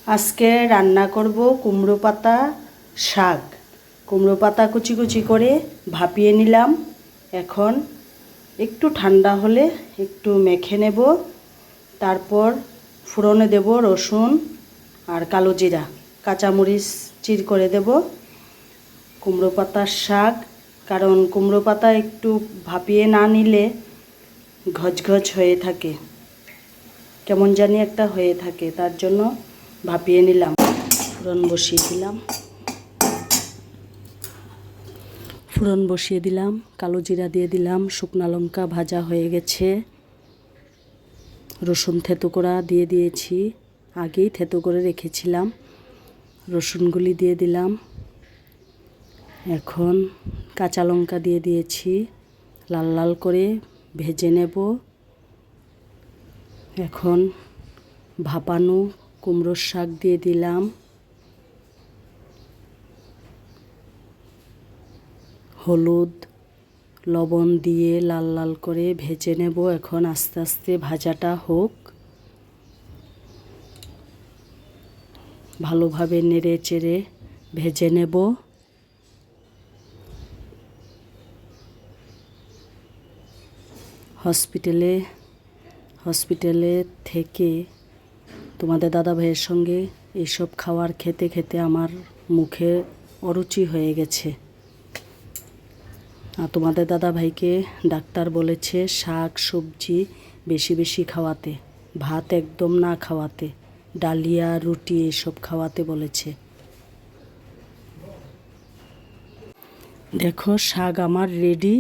আজকে রান্না করব কুমড়ো পাতা শাক। কুমড়ো পাতা কুচি কুচি করে ভাপিয়ে নিলাম। এখন একটু ঠান্ডা হলে একটু মেখে নেব। তারপর ফোড়নে দেব রসুন আর কালো জিরা, কাঁচামরিচ চির করে দেব। কুমড়ো পাতার শাক, কারণ কুমড়ো পাতা একটু ভাপিয়ে না নিলে ঘচঘচ হয়ে থাকে, কেমন জানি একটা হয়ে থাকে, তার জন্য ভাপিয়ে নিলাম। ফোড়ন বসিয়ে দিলাম, কালো জিরা দিয়ে দিলাম, শুকনা লঙ্কা ভাজা হয়ে গেছে, রসুন থেতো করা দিয়ে দিয়েছি, আগেই থেতো করে রেখেছিলাম। রসুনগুলি দিয়ে দিলাম। এখন কাঁচা লঙ্কা দিয়ে দিয়েছি, লাল লাল করে ভেজে নেব। এখন ভাপানো কুমড়োর শাক দিয়ে দিলাম। হলুদ লবণ দিয়ে লাল লাল করে ভেজে নেব। এখন আস্তে আস্তে ভাজাটা হোক, ভালোভাবে নেড়ে চেড়ে ভেজে নেব। হসপিটালে থেকে তোমাদের দাদা ভাইয়ের সঙ্গে এইসব খাবার খেতে খেতে আমার মুখে অরুচি হয়ে গেছে। আর তোমাদের দাদা ভাইকে ডাক্তার বলেছে শাক সবজি বেশি বেশি খাওয়াতে, ভাত একদম না খাওয়াতে, ডালিয়া রুটি এসব খাওয়াতে বলেছে। দেখো শাক আমার রেডি।